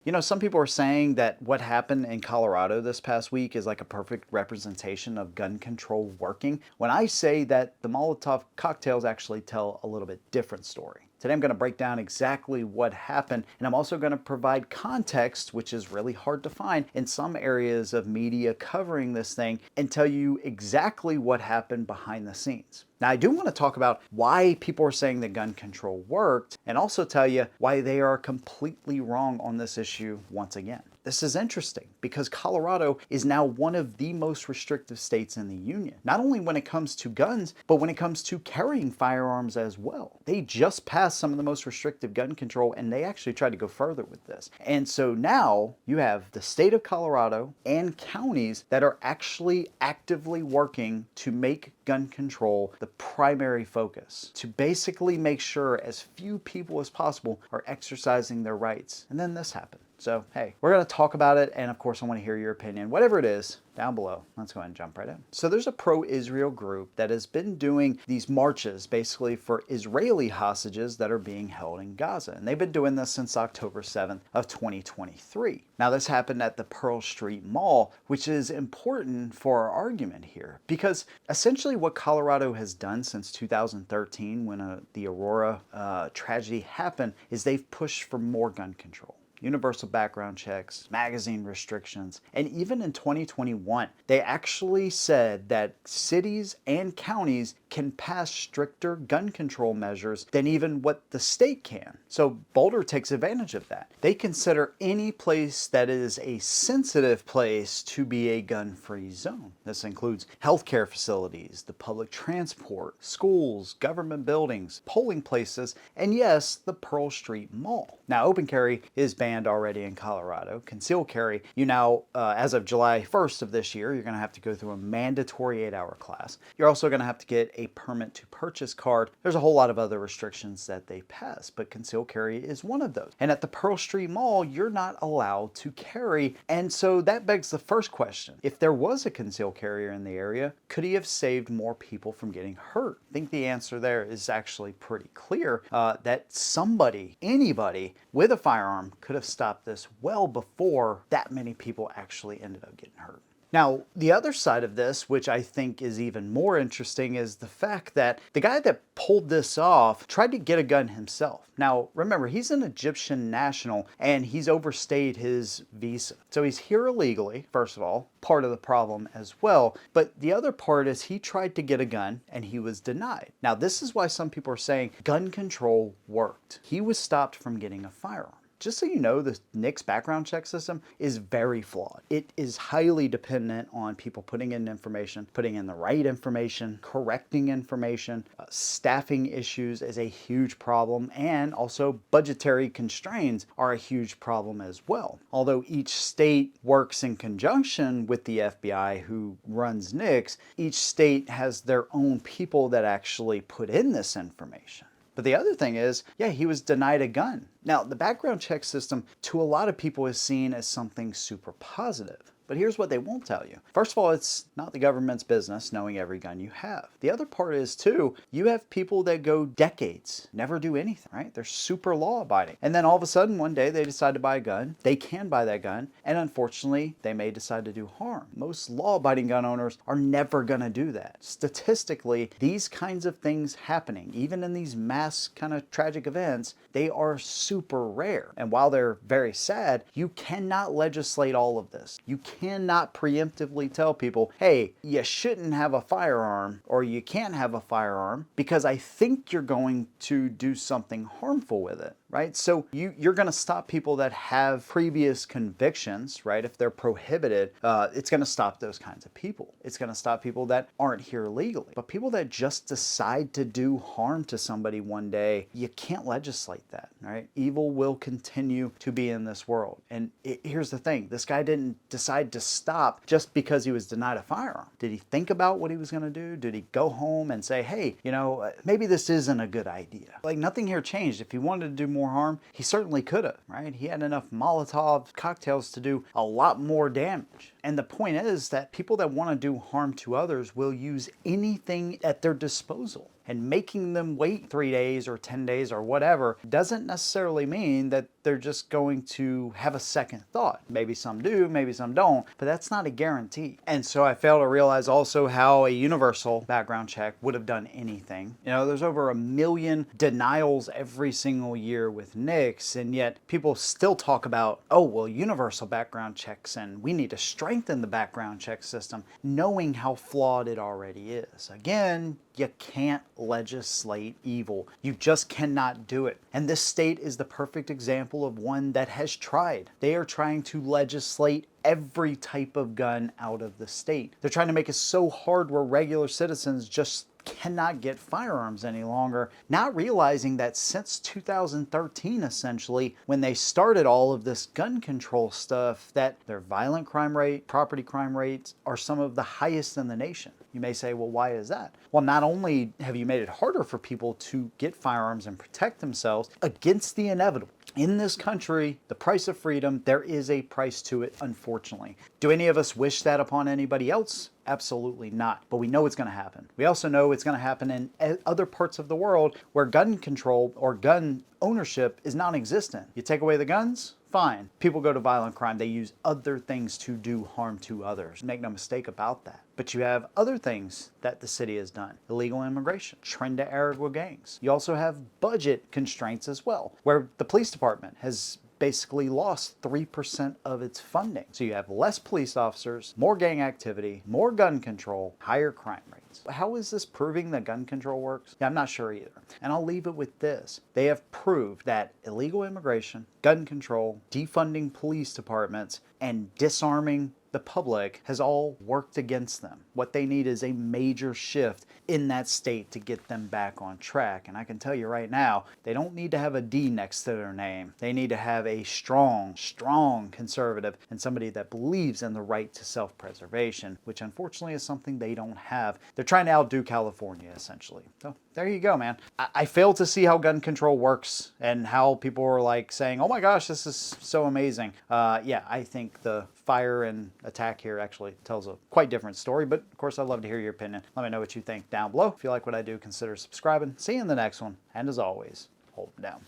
You know, some people are saying that what happened in Colorado this past week is like a perfect representation of gun control working, when I say that the Molotov cocktails actually tell a little bit different story. Today I'm going to break down exactly what happened, and I'm also going to provide context, which is really hard to find in some areas of media covering this thing, and tell you exactly what happened behind the scenes. Now, I do want to talk about why people are saying that gun control worked, and also tell you why they are completely wrong on this issue once again. This is interesting because Colorado is now one of the most restrictive states in the union, not only when it comes to guns, but when it comes to carrying firearms as well. They just passed some of the most restrictive gun control, and they actually tried to go further with this. And so now you have the state of Colorado and counties that are actually actively working to make gun control the primary focus, to basically make sure as few people as possible are exercising their rights. And then this happened. So, hey, we're going to talk about it, and of course I want to hear your opinion. Whatever it is, down below. Let's go ahead and jump right in. So there's a pro-Israel group that has been doing these marches basically for Israeli hostages that are being held in Gaza. And they've been doing this since October 7th of 2023. Now this happened at the Pearl Street Mall, which is important for our argument here, because essentially what Colorado has done since 2013 when the Aurora tragedy happened is they've pushed for more gun control. Universal background checks, magazine restrictions, and even in 2021, they actually said that cities and counties can pass stricter gun control measures than even what the state can. So Boulder takes advantage of that. They consider any place that is a sensitive place to be a gun-free zone. This includes healthcare facilities, the public transport, schools, government buildings, polling places, and yes, the Pearl Street Mall. Now, open carry is banned already in Colorado. Concealed carry, you now, as of July 1st of this year, you're going to have to go through a mandatory 8-hour class. You're also going to have to get a permit to purchase card. There's a whole lot of other restrictions that they pass, but concealed carry is one of those. And at the Pearl Street Mall, you're not allowed to carry. And so that begs the first question. If there was a concealed carrier in the area, could he have saved more people from getting hurt? I think the answer there is actually pretty clear, that somebody, anybody with a firearm could have stopped this well before that many people actually ended up getting hurt. Now, the other side of this, which I think is even more interesting, is the fact that the guy that pulled this off tried to get a gun himself. Now, remember, he's an Egyptian national and he's overstayed his visa. So he's here illegally, first of all, part of the problem as well. But the other part is he tried to get a gun and he was denied. Now, this is why some people are saying gun control worked. He was stopped from getting a firearm. Just so you know, the NICS background check system is very flawed. It is highly dependent on people putting in information, putting in the right information, correcting information. Staffing issues is a huge problem, and also budgetary constraints are a huge problem as well. Although each state works in conjunction with the FBI who runs NICS, each state has their own people that actually put in this information. But the other thing is, yeah, he was denied a gun. Now, the background check system to a lot of people is seen as something super positive. But here's what they won't tell you. First of all, it's not the government's business knowing every gun you have. The other part is too, you have people that go decades, never do anything, right? They're super law abiding. And then all of a sudden, one day they decide to buy a gun. They can buy that gun. And unfortunately, they may decide to do harm. Most law abiding gun owners are never gonna do that. Statistically, these kinds of things happening, even in these mass kind of tragic events, they are super rare. And while they're very sad, you cannot legislate all of this. You cannot preemptively tell people, hey, you shouldn't have a firearm or you can't have a firearm because I think you're going to do something harmful with it, right? So you're going to stop people that have previous convictions, right? If they're prohibited, it's going to stop those kinds of people. It's going to stop people that aren't here legally. But people that just decide to do harm to somebody one day, you can't legislate that, right? Evil will continue to be in this world. And here's the thing, this guy didn't decide to stop just because he was denied a firearm. Did he think about what he was going to do? Did he go home and say, hey, you know, maybe this isn't a good idea? Like, nothing here changed. If he wanted to do more harm, he certainly could have, right? He had enough Molotov cocktails to do a lot more damage. And the point is that people that want to do harm to others will use anything at their disposal. And making them wait 3 days or 10 days or whatever doesn't necessarily mean that they're just going to have a second thought. Maybe some do, maybe some don't, but that's not a guarantee. And so I fail to realize also how a universal background check would have done anything. You know, there's over 1 million denials every single year with NICS, and yet people still talk about, oh, well, universal background checks, and we need to strengthen the background check system, knowing how flawed it already is. Again, you can't legislate evil. You just cannot do it. And this state is the perfect example of one that has tried. They are trying to legislate every type of gun out of the state. They're trying to make it so hard where regular citizens just cannot get firearms any longer, not realizing that since 2013, essentially, when they started all of this gun control stuff, that their violent crime rate, property crime rates are some of the highest in the nation. You may say, well, why is that? Well, not only have you made it harder for people to get firearms and protect themselves against the inevitable. In this country, the price of freedom, there is a price to it, unfortunately. Do any of us wish that upon anybody else? Absolutely not. But we know it's going to happen. We also know it's going to happen in other parts of the world where gun control or gun ownership is non-existent. You take away the guns, fine. People go to violent crime. They use other things to do harm to others. Make no mistake about that. But you have other things that the city has done. Illegal immigration, trend to Aragua gangs. You also have budget constraints as well, where the police department has basically lost 3% of its funding. So you have less police officers, more gang activity, more gun control, higher crime rates. How is this proving that gun control works? Yeah, I'm not sure either. And I'll leave it with this. They have proved that illegal immigration, gun control, defunding police departments, and disarming the public has all worked against them. What they need is a major shift in that state to get them back on track. And I can tell you right now, they don't need to have a D next to their name. They need to have a strong conservative and somebody that believes in the right to self-preservation, which unfortunately is something they don't have. They're trying to outdo California, essentially. So there you go, man. I fail to see how gun control works and how people are like saying, oh my gosh, this is so amazing. Yeah, I think the fire and attack here actually tells a quite different story, but of course I'd love to hear your opinion. Let me know what you think down below. If you like what I do, consider subscribing. See you in the next one, and as always, hold them down.